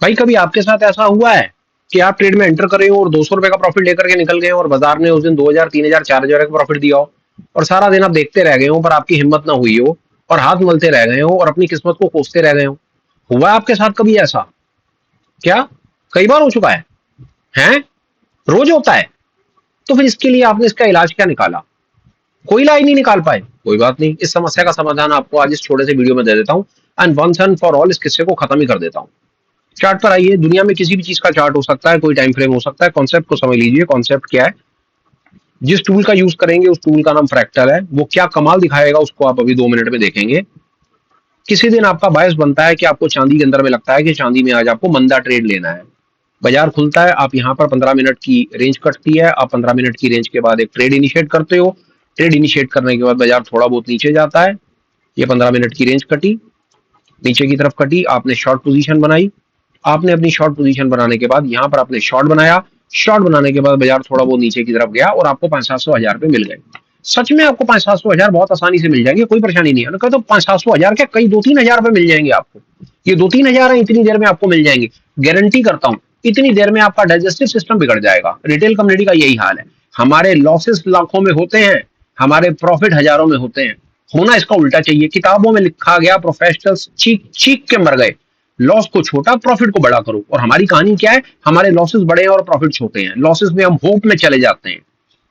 भाई कभी आपके साथ ऐसा हुआ है कि आप ट्रेड में एंटर कर रहे हो और 200 रुपए का प्रॉफिट लेकर के निकल गए हो और बाजार ने उस दिन 2000 3000 4000 का प्रॉफिट दिया हो और सारा दिन आप देखते रह गए हो पर आपकी हिम्मत ना हुई हो और हाथ मलते रह गए हो और अपनी किस्मत को कोसते रह गए हो? हुआ है आपके साथ कभी ऐसा? क्या कई बार हो चुका है? रोज होता है? तो फिर इसके लिए आपने इसका इलाज क्या निकाला? कोई इलाज नहीं निकाल पाए? कोई बात नहीं, इस समस्या का समाधान आपको आज इस छोटे से वीडियो में दे देता हूं and once and for all इस किस्से को खत्म ही कर देता हूं। चार्ट पर आइए। दुनिया में किसी भी चीज का चार्ट हो सकता है, कोई टाइम फ्रेम हो सकता है। कॉन्सेप्ट को समझ लीजिए। कॉन्सेप्ट क्या है? जिस टूल का यूज करेंगे उस टूल का नाम फ्रैक्टल है। वो क्या कमाल दिखाएगा उसको आप अभी 2 मिनट में देखेंगे। किसी दिन आपका बायस बनता है कि आपको चांदी के अंदर में लगता है कि चांदी में आज आपको मंदा ट्रेड लेना है। बाजार खुलता है, आप यहाँ पर 15 मिनट की रेंज कटती है, आप 15 मिनट की रेंज के बाद एक ट्रेड इनिशिएट करते हो। ट्रेड इनिशिएट करने के बाद बाजार थोड़ा बहुत नीचे जाता है। ये 15 मिनट की रेंज कटी, नीचे की तरफ कटी, आपने शॉर्ट पोजीशन बनाई। आपने अपनी शॉर्ट पोजीशन बनाने के बाद यहाँ पर आपने शॉर्ट बनाया। शॉर्ट बनाने के बाद बाजार थोड़ा बहुत नीचे की तरफ गया और आपको 500-700 हजार रुपए मिल गए। सच में आपको 500-700 हजार बहुत आसानी से मिल जाएंगे, कोई परेशानी नहीं है। तो 500-700 हजार क्या, कई 2-3 हजार रुपए मिल जाएंगे आपको। ये 2-3 हजार है, इतनी देर में आपको मिल जाएंगे, गारंटी करता हूं। इतनी देर में आपका डाइजेस्टिव सिस्टम बिगड़ जाएगा। रिटेल कम्युनिटी का यही हाल है। हमारे लॉसेस लाखों में होते हैं, हमारे प्रॉफिट हजारों में होते हैं। होना इसका उल्टा चाहिए। किताबों में लिखा गया, प्रोफेशनल्स चीख चीख के मर गए। लॉस को छोटा, प्रॉफिट को बड़ा करो। और हमारी कहानी क्या है? हमारे लॉसेस बड़े हैं और प्रॉफिट छोटे हैं। लॉसेस में हम होप में चले जाते हैं,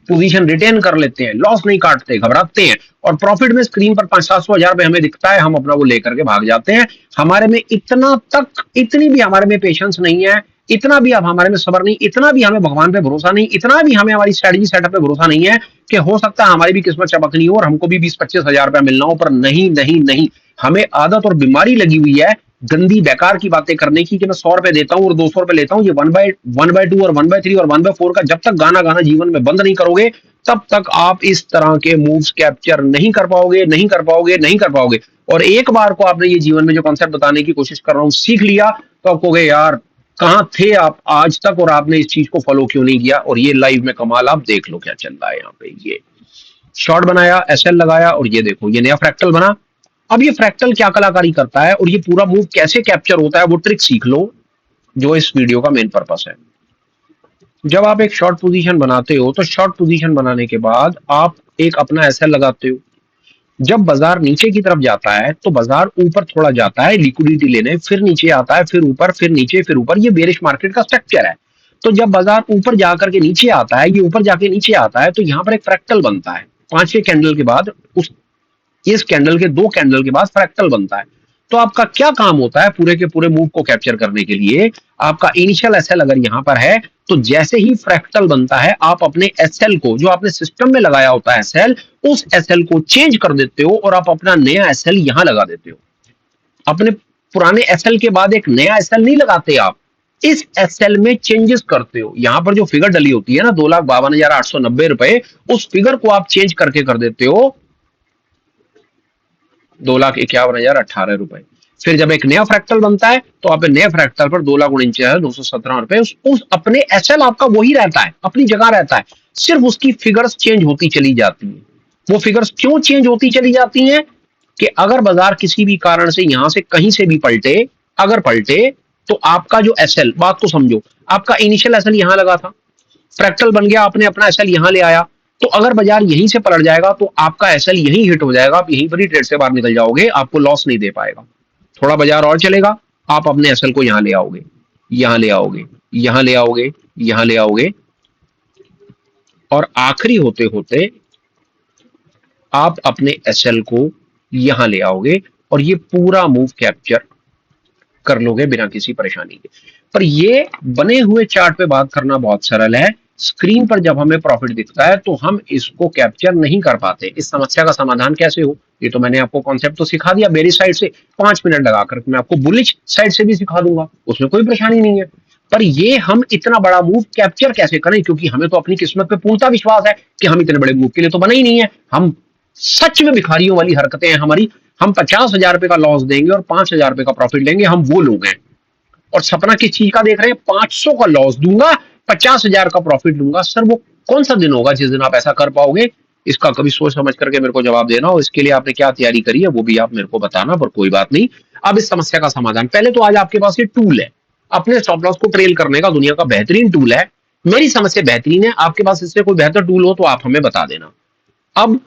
पोजीशन रिटेन कर लेते हैं, लॉस नहीं काटते, घबराते हैं। और प्रॉफिट में स्क्रीन पर 500-700 हजार रुपए हमें दिखता है, हम अपना वो लेकर के भाग जाते हैं। हमारे में इतनी भी हमारे में पेशेंस नहीं है, इतना भी अब हमारे में सब्र नहीं, इतना भी हमें भगवान पे भरोसा नहीं, इतना भी हमें हमारी स्ट्रेटजी सेटअप पे भरोसा नहीं है कि हो सकता है हमारी भी किस्मत चमकनी हो और हमको भी 20-25 हजार रुपया मिलना हो। पर नहीं नहीं नहीं, हमें आदत और बीमारी लगी हुई है गंदी बेकार की बातें करने की कि मैं 100 रुपए देता हूं और 200 रुपए लेता हूं। ये 1/2 और 1/3 और 1/4 का जब तक गाना गाना जीवन में बंद नहीं करोगे तब तक आप इस तरह के मूव्स कैप्चर नहीं कर पाओगे, नहीं कर पाओगे, नहीं कर पाओगे। और एक बार को आपने ये जीवन में जो कॉन्सेप्ट बताने की कोशिश कर रहा हूं सीख लिया तो आप कहोगे यार कहां थे आप आज तक और आपने इस चीज को फॉलो क्यों नहीं किया। और ये लाइव में कमाल आप देख लो क्या चल रहा है यहाँ पे। ये शॉर्ट बनाया, एसएल लगाया और ये देखो ये नया फ्रैक्टल बना। अब ये फ्रैक्टल क्या कलाकारी करता है और ये पूरा मूव कैसे कैप्चर होता है वो ट्रिक सीख लो, जो इस वीडियो का मेन पर्पस है। जब आप एक शॉर्ट पोजीशन बनाते हो तो शॉर्ट पोजीशन बनाने के बाद आप एक अपना एसएल लगाते हो। जब बाजार नीचे की तरफ जाता है तो बाजार ऊपर थोड़ा जाता है लिक्विडिटी लेने, फिर नीचे आता है, फिर ऊपर, फिर नीचे, फिर ऊपर। ये बेरिश मार्केट का स्ट्रक्चर है। तो जब बाजार ऊपर जाकर के नीचे आता है, ये ऊपर जाके नीचे आता है तो यहाँ पर एक फ्रैक्टल बनता है। 5 कैंडल के बाद इस कैंडल के 2 कैंडल के बाद फ्रैक्टल बनता है। तो आपका क्या काम होता है पूरे के पूरे मूव को कैप्चर करने के लिए? आपका इनिशियल एसएल अगर यहां पर है तो जैसे ही फ्रैक्टल बनता है आप अपने एसएल को, जो आपने सिस्टम में लगाया होता है एसएल, उस एसएल को चेंज कर देते हो और आप अपना नया एसएल यहां लगा देते हो। अपने पुराने एसएल के बाद एक नया एसएल नहीं लगाते आप, इस एसएल में चेंजेस करते हो। यहां पर जो फिगर डली होती है ना 2,52,890 रुपए, उस फिगर को आप चेंज करके कर देते हो 2,51,018 रुपए। फिर जब एक नया फ्रैक्टल बनता है तो आप नए फ्रैक्टल पर 2,49,217 रुपए उस अपने एसएल आपका वही रहता है, अपनी जगह रहता है, सिर्फ उसकी फिगर्स चेंज होती चली जाती है। वो फिगर्स क्यों चेंज होती चली जाती हैं? कि अगर बाजार किसी भी कारण से यहां से कहीं से भी पलटे, अगर पलटे तो आपका जो एसएल, बात को समझो, आपका इनिशियल एसएल यहां लगा था, फ्रैक्टल बन गया, आपने अपना एसएल यहां ले आया, तो अगर बाजार यहीं से पलट जाएगा तो आपका एसएल यहीं हिट हो जाएगा, आप यहीं पर ही ट्रेड से बाहर निकल जाओगे, आपको लॉस नहीं दे पाएगा। थोड़ा बाजार और चलेगा, आप अपने एसएल को यहां ले आओगे, यहां ले आओगे, यहां ले आओगे, यहां ले आओगे और आखिरी होते होते आप अपने एसएल को यहां ले आओगे और ये पूरा मूव कैप्चर कर लोगे बिना किसी परेशानी के। पर ये बने हुए चार्ट पे बात करना बहुत सरल है, स्क्रीन पर जब हमें प्रॉफिट दिखता है तो हम इसको कैप्चर नहीं कर पाते। इस समस्या का समाधान कैसे हो, ये तो मैंने आपको कॉन्सेप्ट तो सिखा दिया बेरिश साइड से, 5 मिनट लगाकर मैं आपको बुलिश साइड से भी सिखा दूंगा, उसमें कोई परेशानी नहीं है। पर ये हम इतना बड़ा मूव कैप्चर कैसे करें, क्योंकि हमें तो अपनी किस्मत पे पूर्णता विश्वास है कि हम इतने बड़े मूव के लिए तो बने ही नहीं है। हम सच में भिखारियों वाली हरकतें हैं हमारी। हम 50,000 रुपए का लॉस देंगे और 5,000 रुपए का प्रॉफिट लेंगे, हम वो लोग हैं। और सपना किस चीज का देख रहे हैं? 500 का लॉस दूंगा, 50,000 का प्रॉफिट लूंगा। सर वो कौन सा दिन होगा जिस दिन आप ऐसा कर पाओगे? इसका कभी सोच समझ करके मेरे को जवाब देना, और इसके लिए आपने क्या तैयारी करी है वो भी आप मेरे को बताना, पर कोई बात नहीं। अब इस समस्या का समाधान, पहले तो आज आपके पास ये टूल है, अपने स्टॉप लॉस को ट्रेल करने का दुनिया का बेहतरीन टूल है। मेरी समझ से बेहतरीन है। आपके पास इससे कोई बेहतर टूल हो तो आप हमें बता देना। अब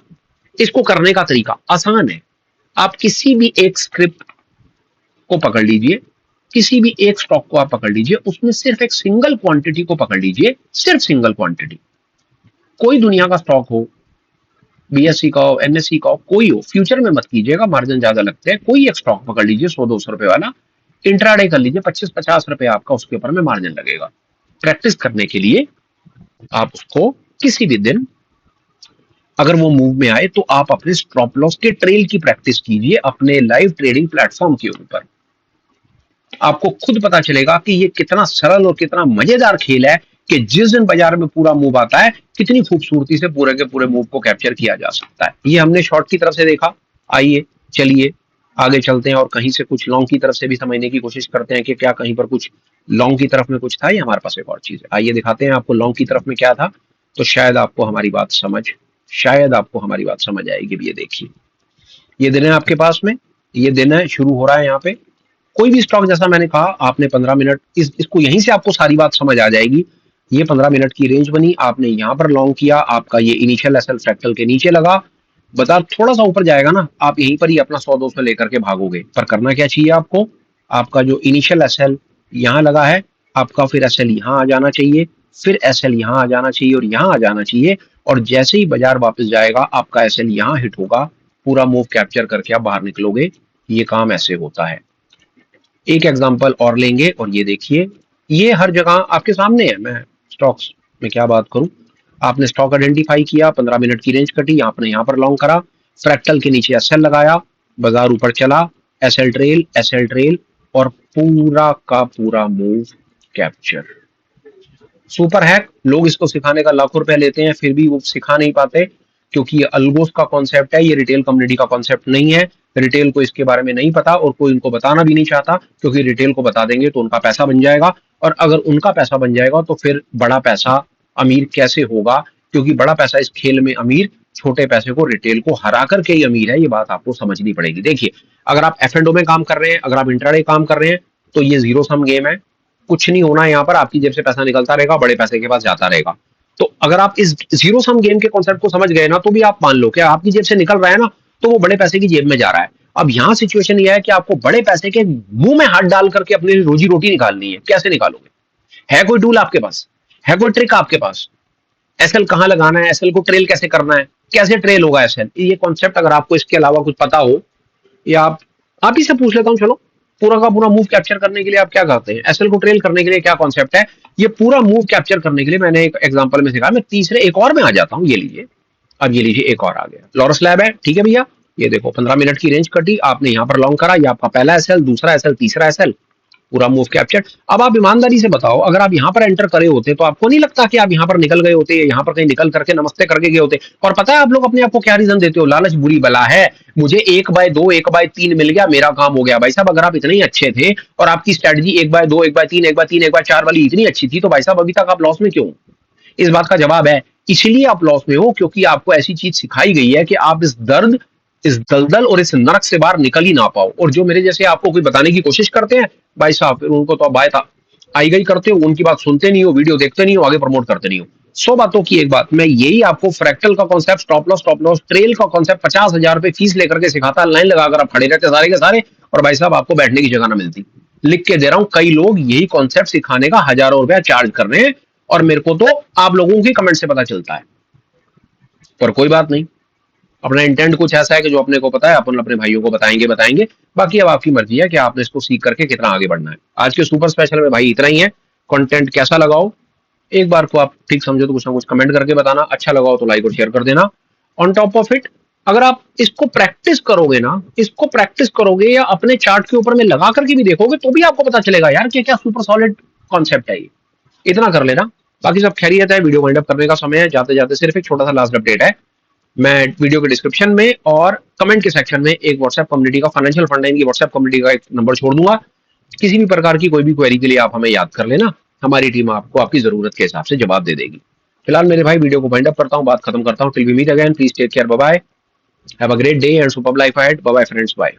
इसको करने का तरीका आसान है। आप किसी भी एक स्क्रिप्ट को पकड़ लीजिए, किसी भी एक स्टॉक को आप पकड़ लीजिए, उसमें सिर्फ एक सिंगल क्वांटिटी को पकड़ लीजिए, सिर्फ सिंगल क्वांटिटी। कोई दुनिया का स्टॉक हो, बीएससी का हो, एनएससी का हो, कोई हो, फ्यूचर में मत कीजिएगा, मार्जिन ज्यादा लगते हैं। कोई एक स्टॉक पकड़ लीजिए 100-200 रुपए वाला, इंट्राडे कर लीजिए, 25-50 रुपए आपका उसके ऊपर में मार्जिन लगेगा। प्रैक्टिस करने के लिए आप उसको किसी भी दिन अगर वो मूव में आए तो आप अपने स्टॉप लॉस के ट्रेल की प्रैक्टिस कीजिए अपने लाइव ट्रेडिंग प्लेटफॉर्म के ऊपर। आपको खुद पता चलेगा कि ये कितना सरल और कितना मजेदार खेल है कि जिस दिन बाजार में पूरा मूव आता है कितनी खूबसूरती से पूरे के पूरे मूव को कैप्चर किया जा सकता है। ये हमने शॉर्ट की तरफ से देखा। आइए चलिए आगे चलते हैं और कहीं से कुछ लॉन्ग की तरफ से भी समझने की कोशिश करते हैं कि क्या कहीं पर कुछ लॉन्ग की तरफ में कुछ था या हमारे पास एक और चीज है। आइए दिखाते हैं आपको लॉन्ग की तरफ में क्या था, तो शायद आपको हमारी बात समझ आएगी। ये देखिए, ये दिन है आपके पास में, ये दिन है शुरू हो रहा है यहाँ पे। कोई भी स्टॉक, जैसा मैंने कहा, आपने 15 मिनट इसको यहीं से आपको सारी बात समझ आ जाएगी। ये 15 मिनट की रेंज बनी, आपने यहाँ पर लॉन्ग किया, आपका ये इनिशियल एसएल फ्रैक्टल के नीचे लगा, बाजार थोड़ा सा ऊपर जाएगा ना, आप यहीं पर ही अपना 100-200 लेकर के भागोगे। पर करना क्या चाहिए आपको, आपका जो इनिशियल एसएल यहाँ लगा है, आपका फिर एसएल यहाँ आ जाना चाहिए, फिर एसएल यहाँ आ जाना चाहिए और यहाँ आ जाना चाहिए। और जैसे ही बाजार वापस जाएगा आपका एसएल यहाँ हिट होगा, पूरा मूव कैप्चर करके आप बाहर निकलोगे। ये काम ऐसे होता है। एक एग्जांपल और लेंगे और ये देखिए, ये हर जगह आपके सामने है। मैं स्टॉक्स में क्या बात करूं, आपने स्टॉक आइडेंटिफाई किया, 15 मिनट की रेंज कटी, आपने यहाँ पर लॉन्ग करा, फ्रैक्टल के नीचे एसएल लगाया, बाजार ऊपर चला, एसएल ट्रेल और पूरा का पूरा मूव कैप्चर। सुपर हैक, लोग इसको सिखाने का लाखों रुपए लेते हैं, फिर भी वो सिखा नहीं पाते क्योंकि ये अल्गोस का कॉन्सेप्ट है, ये रिटेल कम्युनिटी का कॉन्सेप्ट नहीं है। रिटेल को इसके बारे में नहीं पता और कोई उनको बताना भी नहीं चाहता, क्योंकि रिटेल को बता देंगे तो उनका पैसा बन जाएगा, और अगर उनका पैसा बन जाएगा तो फिर बड़ा पैसा अमीर कैसे होगा, क्योंकि बड़ा पैसा इस खेल में अमीर, छोटे पैसे को, रिटेल को हरा करके ही अमीर है। ये बात आपको समझनी पड़ेगी। देखिए, अगर आप एफ एंड ओ में काम कर रहे हैं, अगर आप इंट्राडे काम कर रहे हैं, तो ये जीरो सम गेम है, कुछ नहीं होना है यहाँ पर। आपकी जेब से पैसा निकलता रहेगा, बड़े पैसे के पास जाता रहेगा। तो अगर आप इस जीरो सम गेम के कॉन्सेप्ट को समझ गए ना, तो भी आप मान लो कि आपकी जेब से निकल रहा है ना, तो वो बड़े पैसे की जेब में जा रहा है। अब यहाँ सिचुएशन ये है कि आपको बड़े पैसे के मुंह में हाथ डाल करके अपनी रोजी रोटी निकालनी है। कैसे निकालोगे? है कोई टूल आपके पास? है कोई ट्रिक आपके पास? एसएल कहाँ लगाना है, एसएल को ट्रेल कैसे करना है, कैसे ट्रेल होगा एसएल, ये कॉन्सेप्ट अगर आपको इसके अलावा कुछ पता हो, या आप ही से पूछ लेता हूँ, चलो, पूरा का पूरा मूव कैप्चर करने के लिए आप क्या करते हैं, एसएल को ट्रेल करने के लिए क्या कॉन्सेप्ट है, ये पूरा मूव कैप्चर करने के लिए मैंने एक एग्जांपल में सिखाया। मैं तीसरे एक और में आ जाता हूँ। ये लीजिए, अब ये लीजिए, एक और आ गया, लॉरस लैब है, ठीक है भैया। ये देखो, 15 मिनट की रेंज कटी, आपने यहाँ पर लॉन्ग करा, ये आपका पहला एसएल, दूसरा एसएल, तीसरा एसएल, पूरा मूव कैप्चर। अब आप ईमानदारी से बताओ, अगर आप यहाँ पर एंटर करे होते तो आपको नहीं लगता कि आप यहाँ पर निकल गए होते, यहाँ पर कहीं निकल करके नमस्ते करके गए होते? और पता है आप लोग अपने आप को क्या रीजन देते हो? लालच बुरी बला है, मुझे 1/2 1/3 मिल गया, मेरा काम हो गया। भाई साहब, अगर आप इतने ही अच्छे थे और आपकी स्ट्रेटजी 1/2 1/3 1/3 1/4 वाली इतनी अच्छी थी, तो भाई साहब अभी तक आप लॉस में क्यों? इस बात का जवाब है, इसलिए आप लॉस में हो क्योंकि आपको ऐसी चीज सिखाई गई है कि आप इस दर्द, इस दलदल और इस नरक से बाहर निकल ही ना पाओ। और जो मेरे जैसे आपको कोई बताने की कोशिश करते हैं, भाई साहब, फिर उनको तो बात आई गई करते हो, उनकी बात सुनते नहीं हो, वीडियो देखते नहीं हो, आगे प्रमोट करते नहीं हो। 100 बातों की एक बात, मैं यही आपको फ्रैक्टल का कॉन्सेप्ट, स्टॉप लॉस ट्रेल का कॉन्सेप्ट 50,000 रुपए फीस लेकर के सिखाता, लाइन लगाकर आप खड़े रहते सारे के सारे, और भाई साहब आपको बैठने की जगह ना मिलती। लिख के दे रहा हूं, कई लोग यही कॉन्सेप्ट सिखाने का हजारों रुपया चार्ज कर रहे हैं, और मेरे को तो आप लोगों के कमेंट से पता चलता है। पर कोई बात नहीं, अपना इंटेंट कुछ ऐसा है कि जो अपने को पता है अपन अपने भाइयों को बताएंगे। बाकी अब आपकी मर्जी है कि आपने इसको सीख करके कितना आगे बढ़ना है। आज के सुपर स्पेशल में भाई इतना ही है। कंटेंट कैसा लगाओ, एक बार को आप ठीक समझो तो कुछ ना कुछ कमेंट करके बताना, अच्छा लगाओ तो लाइक और शेयर कर देना। ऑन टॉप ऑफ इट, अगर आप इसको प्रैक्टिस करोगे ना, इसको प्रैक्टिस करोगे या अपने चार्ट के ऊपर में लगा करके भी देखोगे, तो भी आपको पता चलेगा यार कि क्या सुपर सॉलिड कॉन्सेप्ट है ये। इतना कर लेना, बाकी सब खैरियत है। वीडियो वाइंड अप करने का समय है, जाते जाते सिर्फ एक छोटा सा लास्ट अपडेट है। मैं वीडियो के डिस्क्रिप्शन में और कमेंट के सेक्शन में एक व्हाट्सएप कम्युनिटी का, फाइनेंशियल फंड की व्हाट्सएप कम्युनिटी का एक नंबर छोड़ दूंगा। किसी भी प्रकार की कोई भी क्वेरी के लिए आप हमें याद कर लेना, हमारी टीम आपको आपकी जरूरत के हिसाब से जवाब दे देगी। फिलहाल मेरे भाई वीडियो को वाइंड अप करता हूँ, बात खत्म करता हूँ। Till we meet again, please take care, bye bye, have a great day and superb life ahead, bye bye friends, bye.